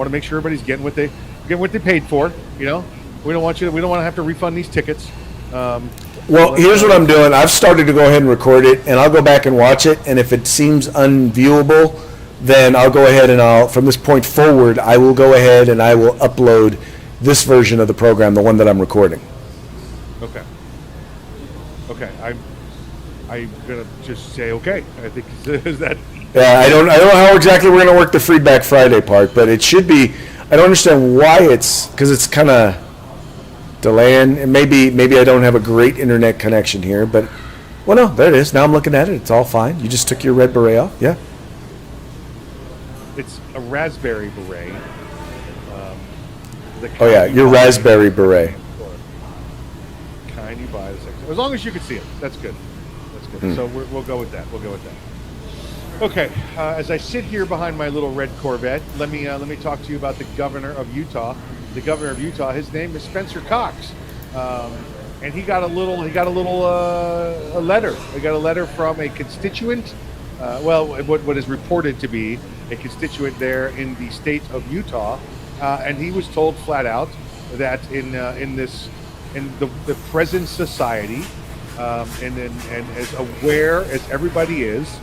Want to make sure everybody's getting what they paid for. You know, we don't want to have to refund these tickets. Well, here's what I'm doing. I've started to go ahead and record it, and I'll go back and watch it. And if it seems unviewable, then I'll go ahead and from this point forward, I will go ahead and I will upload this version of the program, the one that I'm recording. Okay. I'm gonna just say okay. I think is that. Yeah, I don't know how exactly we're gonna work the Freedback Friday part, but it should be. I don't understand why because it's kind of delaying. And maybe I don't have a great internet connection here, but well, no, there it is. Now I'm looking at it. It's all fine. You just took your red beret off. Yeah. It's a raspberry beret. Oh yeah, your raspberry beret. Kind you buy the section. As long as you can see it, that's good. That's good. So we'll go with that. Okay, as I sit here behind my little red Corvette, let me talk to you about the governor of Utah. The governor of Utah, his name is Spencer Cox, and he got a letter. He got a letter from a constituent. What is reported to be a constituent there in the state of Utah, and he was told flat out that in the present society, and as aware as everybody is,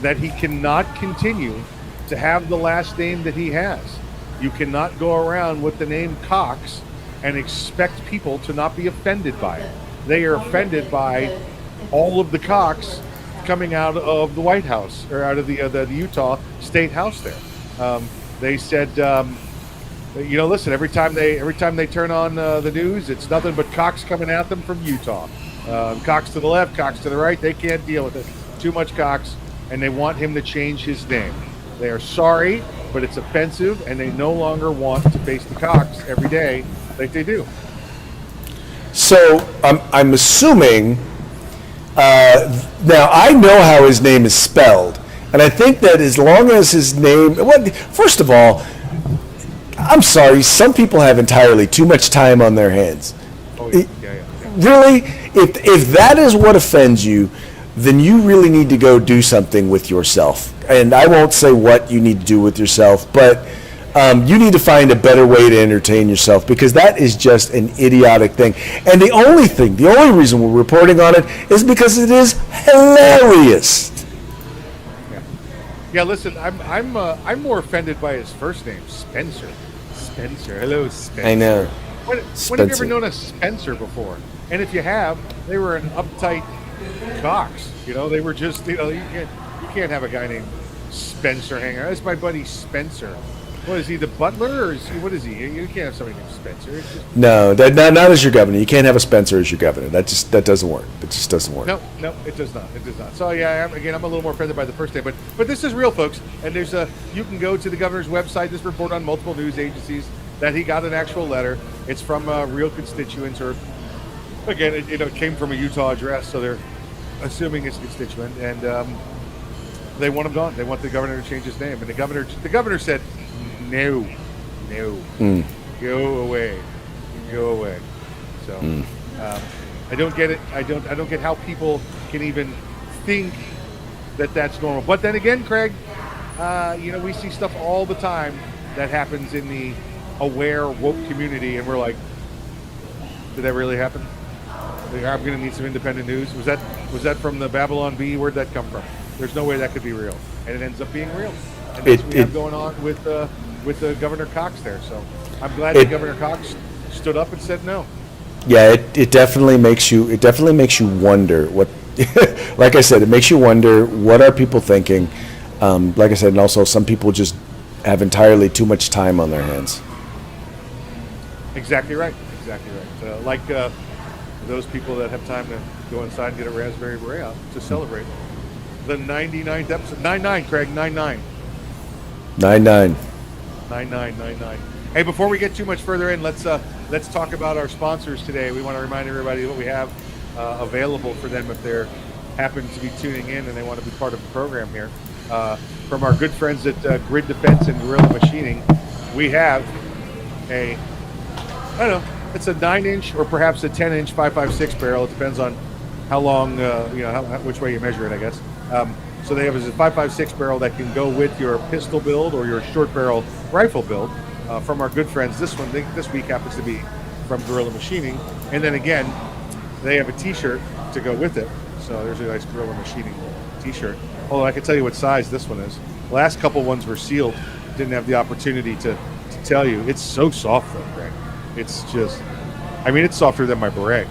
that he cannot continue to have the last name that he has. You cannot go around with the name Cox and expect people to not be offended by it. They are offended by all of the Cox coming out of the White House or out of the Utah State House there. They said, listen, every time they turn on the news, it's nothing but Cox coming at them from Utah. Cox to the left, Cox to the right. They can't deal with it. Too much Cox. And they want him to change his name. They are sorry, but it's offensive, and they no longer want to face the Cox every day like they do. So I'm assuming, now I know how his name is spelled, and I think that as long as his name, first of all, I'm sorry, some people have entirely too much time on their hands. Oh, yeah. Really? If that is what offends you, then you really need to go do something with yourself. And I won't say what you need to do with yourself, but you need to find a better way to entertain yourself, because that is just an idiotic thing. And the only reason we're reporting on it is because it is hilarious. Yeah. Listen, I'm more offended by his first name, Spencer. Hello, Spencer. I know. When have you ever known a Spencer before? And if you have, they were an uptight Cox. They were just, you can't have a guy named Spencer hanging around. That's my buddy Spencer. What is he, the butler, or what is he? You can't have somebody named Spencer. It's just, no, not as your governor. You can't have a Spencer as your governor. That doesn't work. It just doesn't work. No, it does not. It does not. So yeah, I'm a little more offended by the first name, but this is real, folks. And you can go to the governor's website. This report on multiple news agencies that he got an actual letter. It's from real constituents, or again, it came from a Utah address, so they're assuming it's constituent, and they want him gone. They want the governor to change his name, and the governor said, no, go away. So I don't get it. I don't get how people can even think that that's normal. But then again, Craig, we see stuff all the time that happens in the aware woke community, and we're like, did that really happen? I'm going to need some independent news. Was that from the Babylon Bee? Where'd that come from? There's no way that could be real, and it ends up being real. And that's what we have going on with the Governor Cox there. So I'm glad that Governor Cox stood up and said no. Yeah, it definitely makes you wonder what. Like I said, it makes you wonder what are people thinking. Like I said, and also some people just have entirely too much time on their hands. Exactly right. Like those people that have time to go inside and get a raspberry beret out to celebrate the 99th episode. 99, Craig, 99. 99. 99. Hey, before we get too much further in, let's talk about our sponsors today. We want to remind everybody what we have available for them if they're happen to be tuning in and they want to be part of the program here. From our good friends at Grid Defense and Gorilla Machining, we have it's a 9-inch or perhaps a 10-inch 5.56 barrel. It depends on how long, which way you measure it, I guess. So they have a 5.56 barrel that can go with your pistol build or your short barrel rifle build. from our good friends. This week happens to be from Gorilla Machining, and then again, they have a T-shirt to go with it. So there's a nice Gorilla Machining T-shirt. Although I can tell you what size this one is. Last couple ones were sealed. Didn't have the opportunity to tell you. It's so soft though, Greg. It's just, I mean, it's softer than my beret,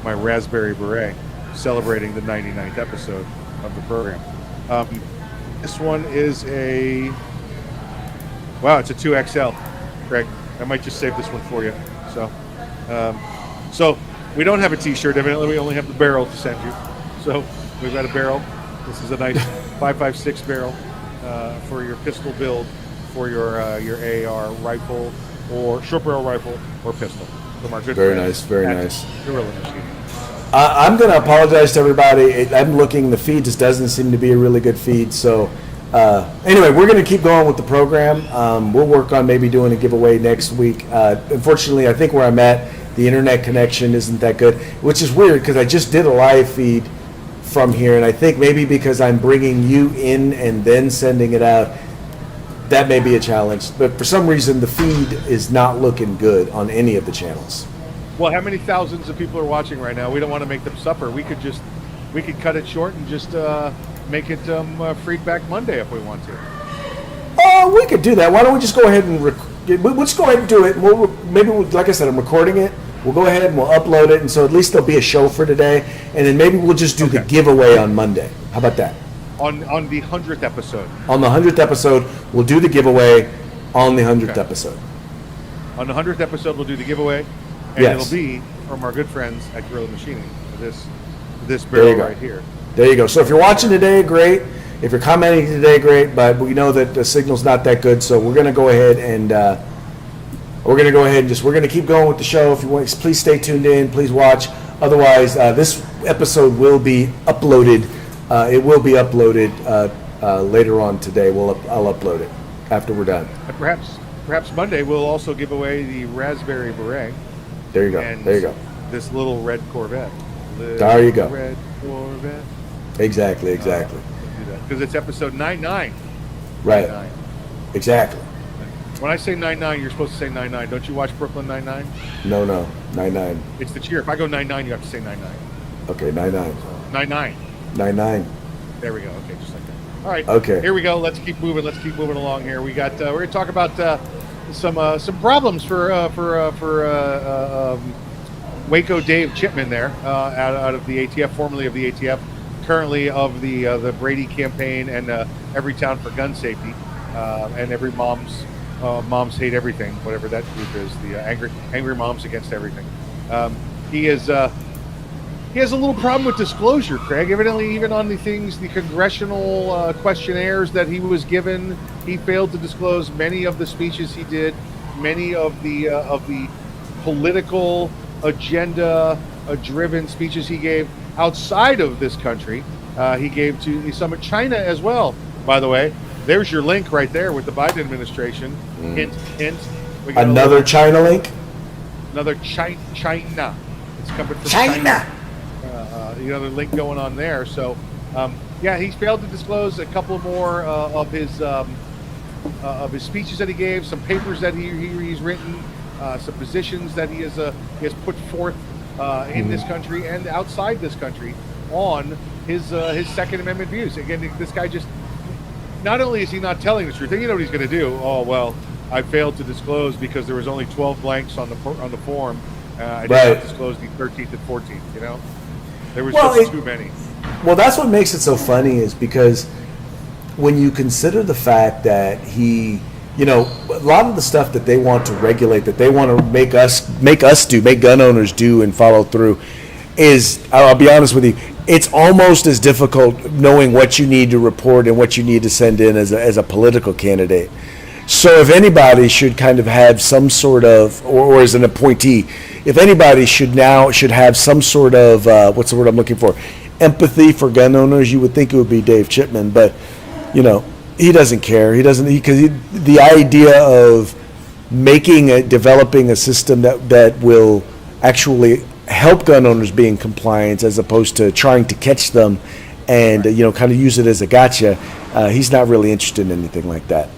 my raspberry beret, celebrating the 99th episode of the program. This one is wow, it's a 2XL, Greg. I might just save this one for you. So we don't have a T-shirt. Evidently, we only have the barrel to send you. So we've got a barrel. This is a nice 5.56 barrel for your pistol build, for your AR rifle or short barrel rifle or pistol. From our good friends. Very nice. Gorilla Machining. I'm going to apologize to everybody. I'm looking. The feed just doesn't seem to be a really good feed. So anyway, we're going to keep going with the program. We'll work on maybe doing a giveaway next week. Unfortunately, I think where I'm at, the internet connection isn't that good, which is weird because I just did a live feed from here, and I think maybe because I'm bringing you in and then sending it out, that may be a challenge. But for some reason, the feed is not looking good on any of the channels. Well, how many thousands of people are watching right now? We don't want to make them suffer. We could cut it short and just make it Freedback Monday if we want to. Oh, we could do that. Why don't we just go ahead and we'll just go ahead and do it. Like I said, I'm recording it. We'll go ahead and we'll upload it, and so at least there'll be a show for today. And then maybe we'll just do the giveaway on Monday. How about that? On the 100th episode. On the 100th episode, we'll do the giveaway on the 100th episode. On the 100th episode, we'll do the giveaway, and it'll be from our good friends at Gorilla Machining. This barrel right here. There you go. So if you're watching today, great. If you're commenting today, great. But we know that the signal's not that good, so we're going to go ahead and we're going to keep going with the show. If you want, please stay tuned in. Please watch. Otherwise, this episode will be uploaded. It will be uploaded later on today. I'll upload it after we're done. And perhaps Monday we'll also give away the raspberry beret. There you go. And there you go. This little red Corvette. There you go. Red Corvette. Exactly. Because it's episode 99. Right. 99. Exactly. When I say 99, you're supposed to say 99. Don't you watch Brooklyn Nine-Nine? No. 99. It's the cheer. If I go 99, you have to say 99. Okay, 99. 99. 99. There we go. Okay, just like that. All right. Okay. Here we go. Let's keep moving. Along here. We got. We're going to talk about some problems for Waco Dave Chipman there, out of the ATF, formerly of the ATF, currently of the Brady campaign and Every Town for Gun Safety, and every moms hate everything, whatever that group is, the angry moms against everything. He has a little problem with disclosure, Craig. Evidently, even on the congressional questionnaires that he was given, he failed to disclose many of the speeches he did, many of the political agenda-driven speeches he gave outside of this country. He gave to the summit, China as well, by the way. There's your link right there with the Biden administration. Hint. Another China link? Another China. It's coming from China. The link going on there. So, he's failed to disclose a couple more of his speeches that he gave, some papers that he's written, some positions that he has put forth in this country and outside this country on his Second Amendment views. Again, this guy just, not only is he not telling the truth, then you know what he's going to do. Oh, well, I failed to disclose because there was only 12 blanks on the form. I did not disclose the 13th and 14th, There was just too many. Well, that's what makes it so funny, is because when you consider the fact that he, a lot of the stuff that they want to regulate, that they want to make gun owners do and follow through, is, I'll be honest with you, it's almost as difficult knowing what you need to report and what you need to send in as a political candidate. So if anybody should kind of have some sort of, or as an appointee, if anybody should have some sort of, what's the word I'm looking for, empathy for gun owners, you would think it would be Dave Chipman. But, he doesn't care. The idea of developing a system that will actually help gun owners be in compliance, as opposed to trying to catch them and kind of use it as a gotcha. He's not really interested in anything like that.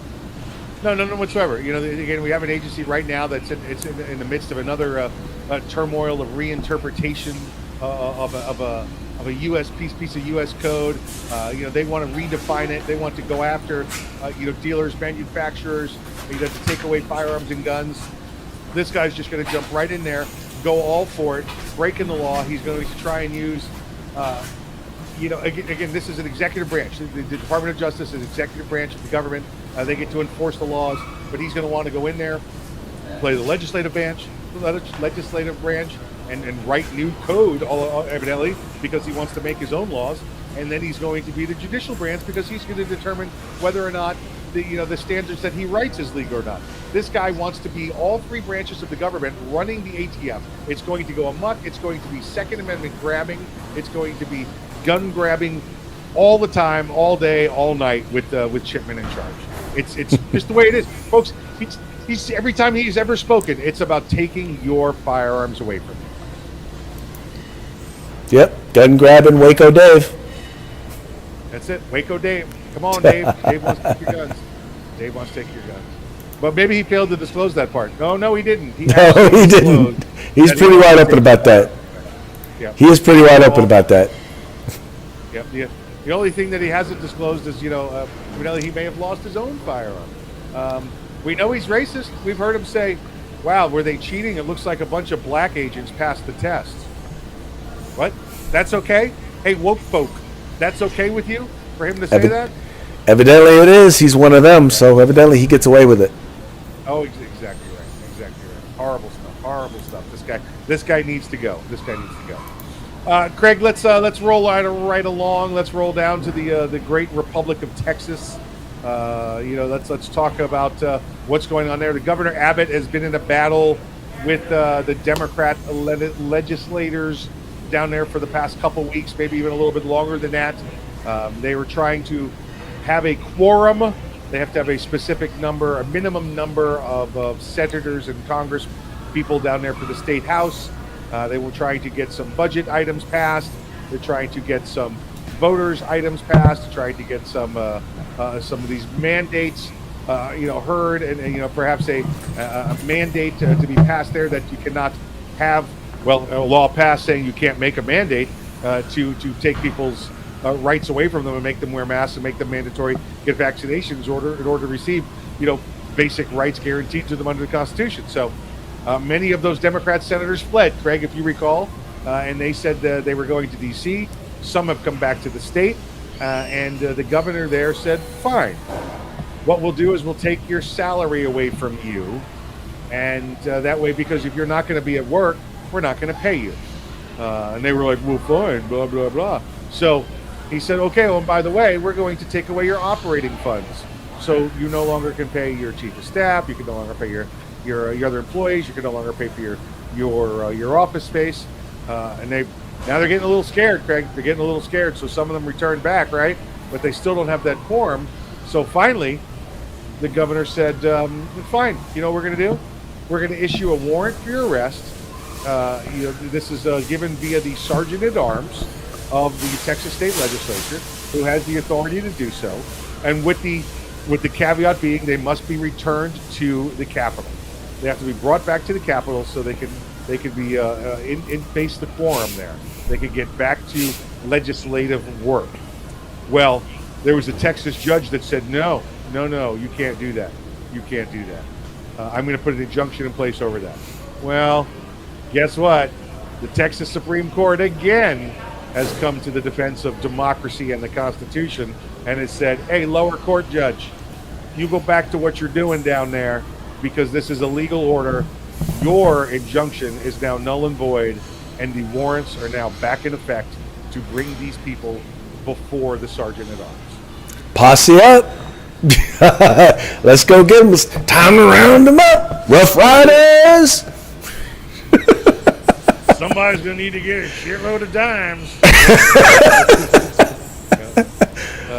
No, no, no whatsoever. You know, again, we have an agency right now that's in the midst of another turmoil of reinterpretation of a U.S. piece of U.S. code. You know, they want to redefine it. They want to go after you know, dealers, manufacturers, you know, to take away firearms and guns. This guy's just going to jump right in there, go all for it, breaking the law. He's going to try and use, you know, again, this is an executive branch. The Department of Justice is executive branch of the government. They get to enforce the laws, but he's going to want to go in there, play the legislative branch, and write new code, evidently, because he wants to make his own laws. And then he's going to be the judicial branch because he's going to determine whether or not the standards that he writes is legal or not. This guy wants to be all three branches of the government running the ATF. It's going to go amok. It's going to be Second Amendment grabbing. It's going to be gun grabbing all the time, all day, all night with Chipman in charge. It's just the way it is, folks. He's every time he's ever spoken, it's about taking your firearms away from you. Yep, gun grabbing, Waco Dave. That's it, Waco Dave. Come on, Dave. Dave wants to take your guns. Dave wants to take your guns. But maybe he failed to disclose that part. No, he didn't. No, he didn't. He's pretty wide open about that. Yeah. He is pretty wide open about that. Yep. The only thing that he hasn't disclosed is, you know, he may have lost his own firearm. We know he's racist. We've heard him say, wow, were they cheating? It looks like a bunch of black agents passed the test. What? That's okay? Hey, woke folk, that's okay with you for him to say that? Evidently it is. He's one of them, so evidently he gets away with it. Oh, exactly right. Exactly right. Horrible stuff. This guy needs to go. Craig, let's roll right along. Let's roll down to the great Republic of Texas. You know, let's talk about what's going on there. The Governor Abbott has been in a battle with the Democrat legislators down there for the past couple weeks, maybe even a little bit longer than that. They were trying to have a quorum. They have to have a specific number, a minimum number of senators and Congress people down there for the state house. They were trying to get some budget items passed. They're trying to get some voters items passed, trying to get some of these mandates heard, and you know, perhaps a mandate to be passed there that you cannot have, well, a law passed saying you can't make a mandate to take people's rights away from them and make them wear masks and make them mandatory get vaccinations in order to receive, you know, basic rights guaranteed to them under the Constitution. So many of those Democrat senators fled, Craig, if you recall, and they said they were going to D.C. Some have come back to the state, and the governor there said, fine. What we'll do is we'll take your salary away from you, and that way, because if you're not going to be at work, we're not going to pay you. And they were like, well, fine, blah, blah, blah. So he said, okay, well, and by the way, we're going to take away your operating funds. So you no longer can pay your chief of staff, you can no longer pay your other employees, you can no longer pay for your office space. And now they're getting a little scared, Craig. They're getting a little scared, so some of them returned back, right? But they still don't have that quorum. So finally, the governor said, fine, you know what we're going to do? We're going to issue a warrant for your arrest. This is given via the Sergeant at Arms of the Texas State Legislature, who has the authority to do so, and with the caveat being they must be returned to the Capitol. They have to be brought back to the Capitol so they can be in face the quorum there. They can get back to legislative work. Well, there was a Texas judge that said, no, you can't do that. You can't do that. I'm going to put an injunction in place over that. Well, guess what? The Texas Supreme Court again has come to the defense of democracy and the Constitution and has said, hey, lower court judge, you go back to what you're doing down there because this is a legal order. Your injunction is now null and void, and the warrants are now back in effect to bring these people before the Sergeant at Arms. Posse up. Let's go get them. It's time to round them up. Rough Riders. Somebody's going to need to get a shitload of dimes.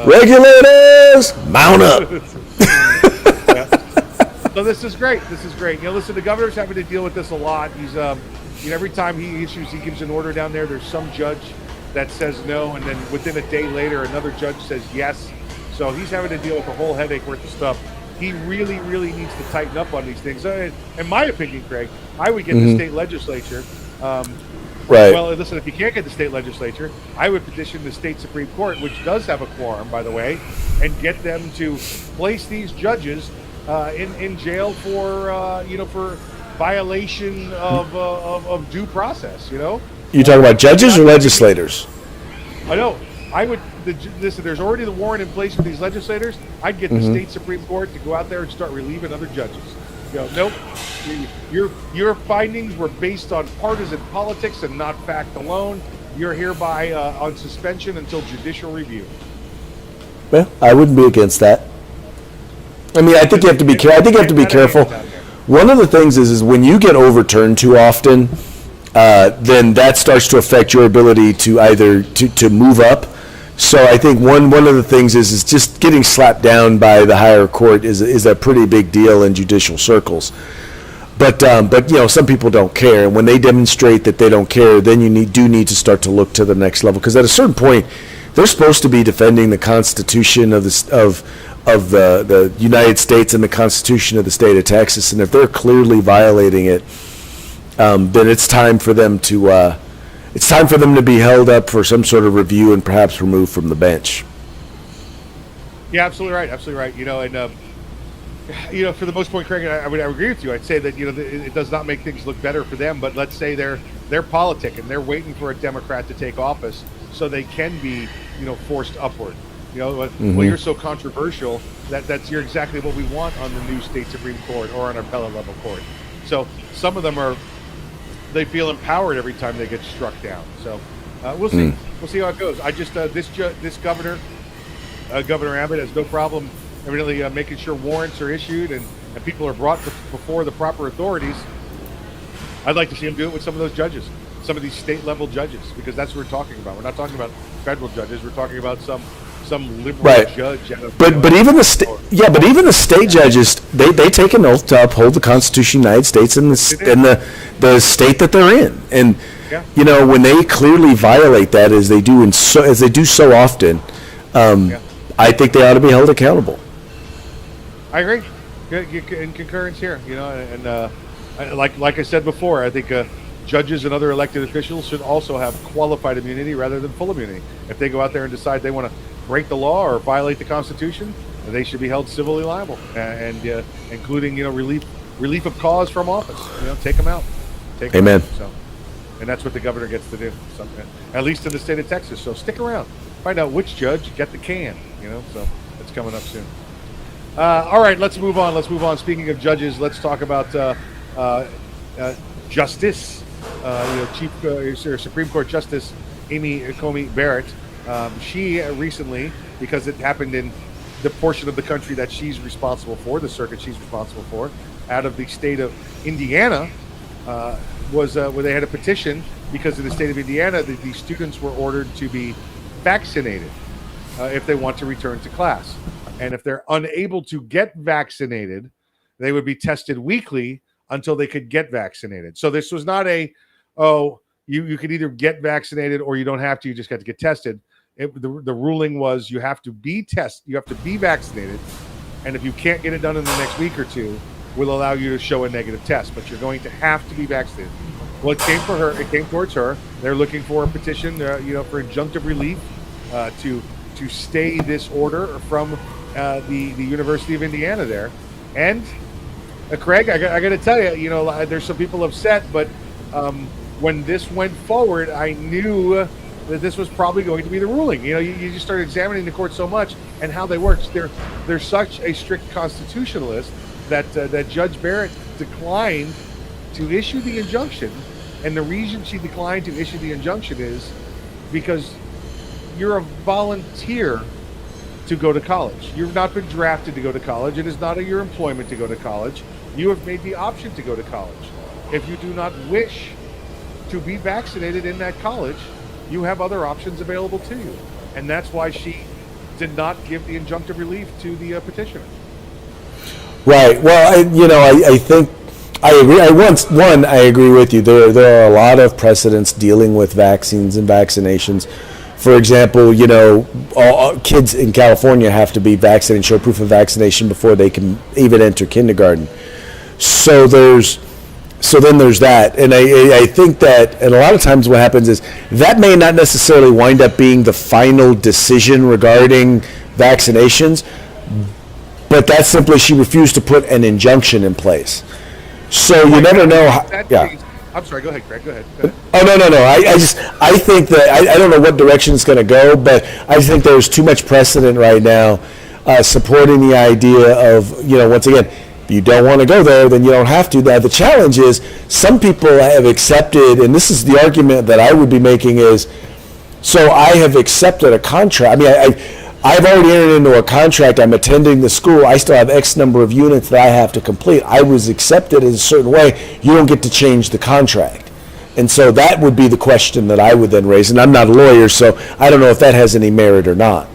Regulators, mount up. So this is great. You know, listen, the governor's having to deal with this a lot. He's, every time he gives an order down there, there's some judge that says no, and then within a day later, another judge says yes. So he's having to deal with a whole headache worth of stuff he really, really needs to tighten up on these things. In my opinion, Craig, I would get the state legislature. Right. Well, listen, if you can't get the state legislature, I would petition the state Supreme Court, which does have a quorum, by the way, and get them to place these judges in jail for violation of due process. You talking about judges or legislators? I know. I would listen. There's already the warrant in place for these legislators. I'd get the state Supreme Court to go out there and start relieving other judges. Nope. Your findings were based on partisan politics and not fact alone. You're hereby on suspension until judicial review. Well, I wouldn't be against that. I mean, I think you have to be careful. One of the things is when you get overturned too often, then that starts to affect your ability to either to move up. So I think one of the things is just getting slapped down by the higher court is a pretty big deal in judicial circles. But some people don't care, and when they demonstrate that they don't care, then you do need to start to look to the next level, because at a certain point they're supposed to be defending the Constitution of the United States and the Constitution of the state of Texas, and if they're clearly violating it, then it's time for them to be held up for some sort of review and perhaps removed from the bench. Yeah, absolutely right. And for the most part, Craig, I would agree with you. I'd say that it does not make things look better for them. But let's say they're politicking, they're waiting for a Democrat to take office so they can be forced upward. Well, you're so controversial you're exactly what we want on the new state Supreme Court or on our appellate level court. So some of them they feel empowered every time they get struck down. So we'll see. We'll see how it goes. I just this governor, Governor Abbott, has no problem evidently making sure warrants are issued and people are brought before the proper authorities. I'd like to see him do it with some of those judges, some of these state level judges, because that's what we're talking about. We're not talking about federal judges. We're talking about some liberal judge. But even the state judges, they take an oath to uphold the Constitution of the United States and the state that they're in. And when they clearly violate that, as they do so often, I think they ought to be held accountable. I agree. In concurrence here, and like I said before, I think judges and other elected officials should also have qualified immunity rather than full immunity. If they go out there and decide they want to break the law or violate the Constitution, they should be held civilly liable, and including relief of cause from office. Take them out. Amen. So, and that's what the governor gets to do. So, at least in the state of Texas. So stick around, find out which judge get the can. So it's coming up soon. All right, let's move on. Speaking of judges, let's talk about Justice, Supreme Court Justice Amy Coney Barrett. She recently, because it happened in the portion of the country that she's responsible for, the circuit she's responsible for, out of the state of Indiana, was where they had a petition because in the state of Indiana, the students were ordered to be vaccinated if they want to return to class. And if they're unable to get vaccinated, they would be tested weekly until they could get vaccinated. So this was not you could either get vaccinated or you don't have to, you just got to get tested. The ruling was you have to be vaccinated, and if you can't get it done in the next week or two, we'll allow you to show a negative test, but you're going to have to be vaccinated. Well, it came towards her. They're looking for a petition, for injunctive relief to stay this order from the University of Indiana there. And Craig, I got to tell you, there's some people upset, but when this went forward, I knew that this was probably going to be the ruling. You just start examining the court so much and how they work. They're such a strict constitutionalist that Judge Barrett declined to issue the injunction, and the reason she declined to issue the injunction is because you're a volunteer to go to college. You've not been drafted to go to college. It is not your employment to go to college. You have made the option to go to college. If you do not wish to be vaccinated in that college, you have other options available to you. And that's why she did not give the injunctive relief to the petitioner. Right. Well, I think I agree. I agree with you. There are a lot of precedents dealing with vaccines and vaccinations For example, all kids in California have to be vaccinated, show proof of vaccination before they can even enter kindergarten. So then there's that, and I think that, and a lot of times what happens is that may not necessarily wind up being the final decision regarding vaccinations, but that's simply she refused to put an injunction in place. So you never know. I'm sorry. Go ahead, Craig. Go ahead. Oh, no. I think that I don't know what direction it's going to go, but I think there's too much precedent right now supporting the idea of, once again, if you don't want to go there, then you don't have to. Now, the challenge is some people have accepted, and this is the argument that I would be making is, so I have accepted a contract. I mean, I've already entered into a contract. I'm attending the school. I still have X number of units that I have to complete. I was accepted in a certain way. You don't get to change the contract. And so that would be the question that I would then raise. And I'm not a lawyer, so I don't know if that has any merit or not.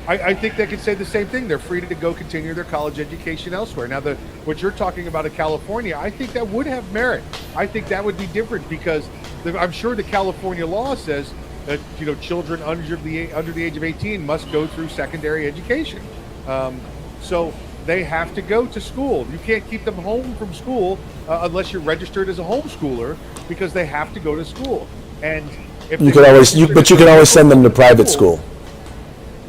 I think they could say the same thing. They're free to go continue their college education elsewhere. Now, what you're talking about in California, I think that would have merit. I think that would be different because I'm sure the California law says that children under the age of 18 must go through secondary education. So they have to go to school. You can't keep them home from school unless you're registered as a homeschooler because they have to go to school. And if you can always send them to private school.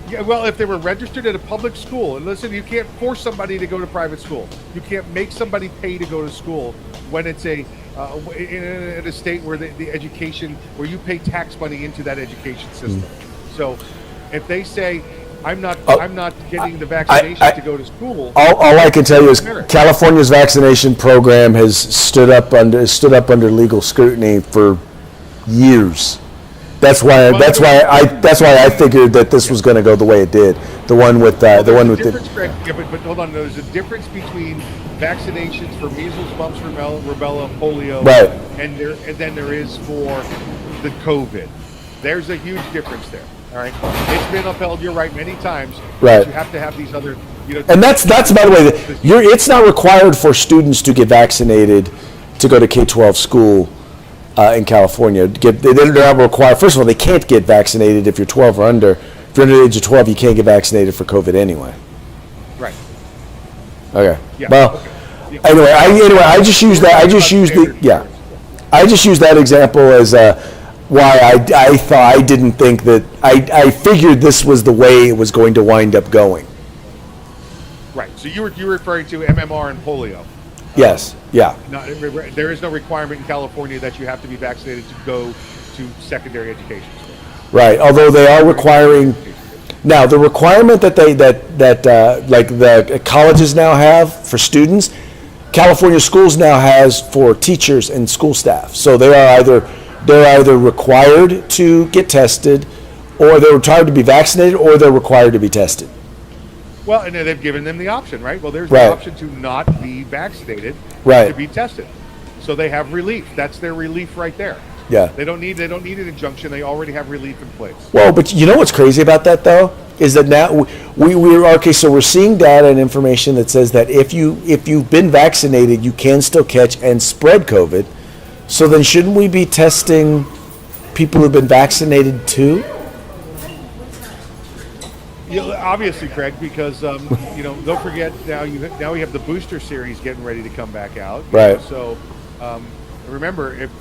Yeah, well, if they were registered at a public school, and listen, you can't force somebody to go to private school. You can't make somebody pay to go to school when it's in a state where the education, where you pay tax money into that education system. So, if they say, I'm not getting the vaccination to go to school. All I can tell you is California's vaccination program has stood up under legal scrutiny for years. That's why I figured that this was going to go the way it did. The one with But hold on, there's a difference between vaccinations for measles, mumps, rubella, polio, right, and then there is for the COVID. There's a huge difference there. All right, it's been upheld. You're right many times. Right, you have to have these other, And that's by the way, it's not required for students to get vaccinated to go to K-12 school. In California, they're not required. First of all, they can't get vaccinated if you're 12 or under. If you're under the age of 12, you can't get vaccinated for COVID anyway. Right. Okay. Yeah. Well, okay. Yeah. Anyway, I just used that example as why I didn't think that I figured this was the way it was going to wind up going. Right. So you were referring to MMR and polio. Yes. Yeah. There is no requirement in California that you have to be vaccinated to go to secondary education. Right. Although they are requiring now the requirement that like the colleges now have for students, California schools now has for teachers and school staff. So they're either required to get tested, or they're required to be vaccinated, or they're required to be tested. Well, and they've given them the option, right? Well, there's the option to not be vaccinated, to be tested. So they have relief. That's their relief right there. Yeah. They don't need an injunction. They already have relief in place. Well, but you know what's crazy about that though is that now so we're seeing data and information that says that if you've been vaccinated, you can still catch and spread COVID. So then shouldn't we be testing people who've been vaccinated too? Obviously, Craig, because don't forget now we have the booster series getting ready to come back out. Right. So remember, if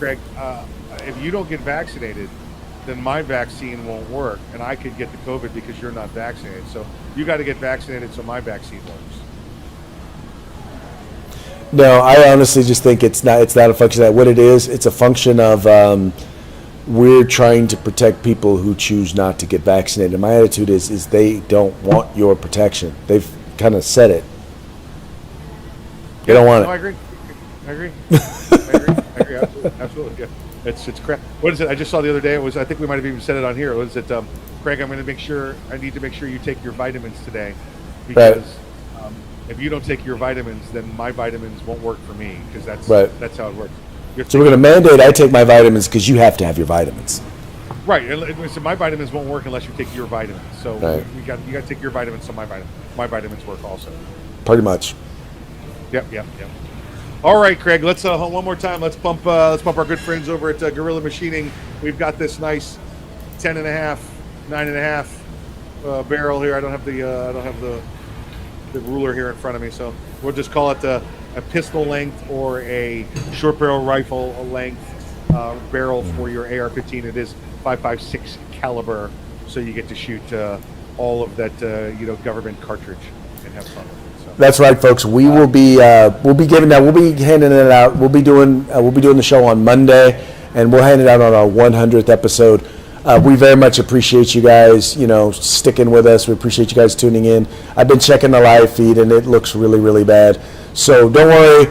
you don't get vaccinated, then my vaccine won't work, and I could get the COVID because you're not vaccinated. So you got to get vaccinated so my vaccine works. No, I honestly just think it's not a function of that. What it is, it's a function of we're trying to protect people who choose not to get vaccinated. And my attitude is they don't want your protection. They've kind of said it. They don't want it. I agree. Absolutely. Yeah. It's crap. What is it? I just saw the other day. I think we might have even said it on here. Was it, Craig? I need to make sure you take your vitamins today, because if you don't take your vitamins, then my vitamins won't work for me, because that's how it works. So we're going to mandate I take my vitamins because you have to have your vitamins. Right. So my vitamins won't work unless you take your vitamins. So you got to take your vitamins so my vitamins work also. Pretty much. Yep. All right, Craig. Let's one more time. Let's pump our good friends over at Gorilla Machining. We've got this nice 10.5, 9.5 barrel here. I don't have the ruler here in front of me, so we'll just call it a pistol length or a short barrel rifle length barrel for your AR-15. It is 5.56 caliber, so you get to shoot all of that government cartridge and have fun with it. So. That's right, folks. We will be we'll be handing it out. We'll be doing the show on Monday, and we'll hand it out on our 100th episode. We very much appreciate you guys, sticking with us. We appreciate you guys tuning in. I've been checking the live feed, and it looks really, really bad. So don't worry.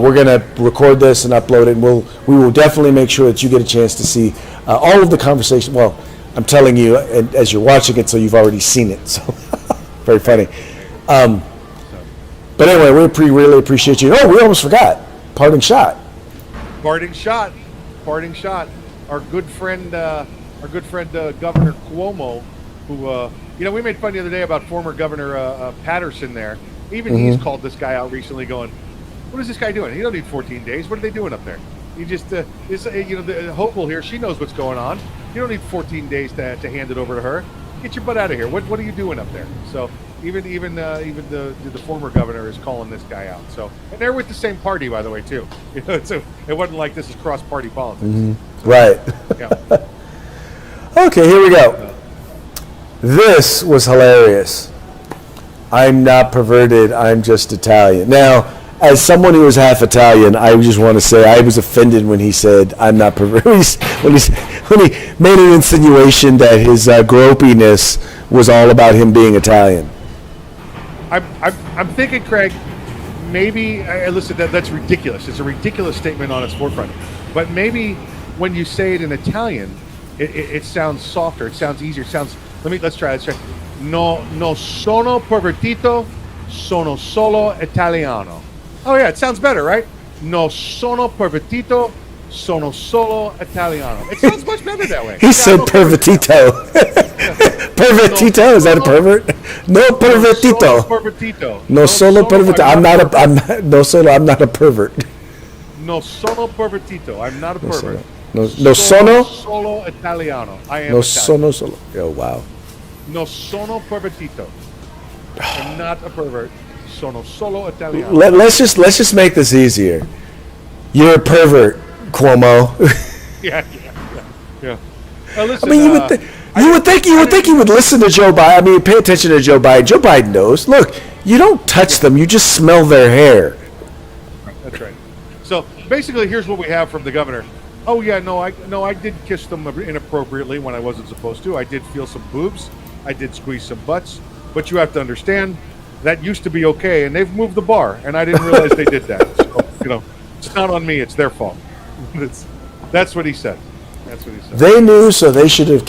We're going to record this and upload it, and we will definitely make sure that you get a chance to see all of the conversation. Well, I'm telling you as you're watching it, so you've already seen it. So very funny. But anyway, we really appreciate you. Oh, we almost forgot. Parting shot. Parting shot. Our good friend Governor Cuomo, who we made fun the other day about former Governor Patterson there. Even he's called this guy out recently, going, "What is this guy doing? He don't need 14 days. What are they doing up there? You just the hopeful here. She knows what's going on. You don't need 14 days to hand it over to her. Get your butt out of here. What are you doing up there?" So even the former governor is calling this guy out. So, and they're with the same party, by the way, too. So it wasn't like this is cross-party politics. Mm-hmm. Right. Yeah. Okay, here we go. This was hilarious. I'm not perverted. I'm just Italian. Now, as someone who is half Italian, I just want to say I was offended when he said I'm not perverted. When he made an insinuation that his gropiness was all about him being Italian. I'm thinking, Craig, maybe listen. That's ridiculous. It's a ridiculous statement on its forefront. But maybe when you say it in Italian, it sounds softer. It sounds easier. It sounds. Let's try. No sono pervertito, sono solo italiano. Oh yeah, it sounds better, right? No sono pervertito, sono solo italiano. It sounds much better that way. He said pervertito. Pervertito, is that a pervert? No pervertito. No solo pervertito. I'm not a pervert. No sono pervertito. I'm not a pervert. No sono solo italiano. I am no Italian. solo. Oh wow. No sono pervertito. I'm not a pervert. Sono solo italiano. Let's just make this easier. You're a pervert, Cuomo. Yeah. Listen, I mean, you would think he would listen to Joe Biden. I mean, pay attention to Joe Biden. Joe Biden knows. Look, you don't touch them. You just smell their hair. That's right. So basically, here's what we have from the governor. Oh yeah, no, I did kiss them inappropriately when I wasn't supposed to. I did feel some boobs. I did squeeze some butts. But you have to understand, that used to be okay, and they've moved the bar, and I didn't realize they did that. So, it's not on me; it's their fault. That's what he said. That's what he said. They knew, so they should have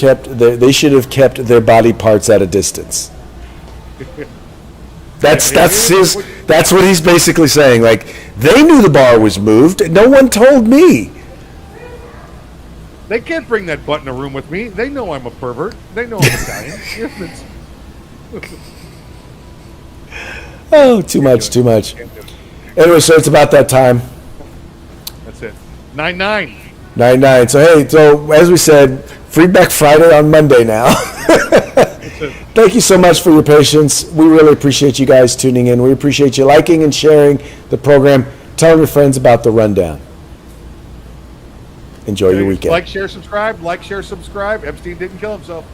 kept their body parts at a distance. That's what he's basically saying. Like, they knew the bar was moved. No one told me. They can't bring that butt in a room with me. They know I'm a pervert. They know I'm Italian. Oh, too much. Anyway, so it's about that time. That's it. 9-9. 9-9. So hey, as we said, Freedback Friday on Monday now. Thank you so much for your patience. We really appreciate you guys tuning in. We appreciate you liking and sharing the program. Tell your friends about the Rundown. Enjoy your weekend. Like, share, subscribe. Epstein didn't kill himself.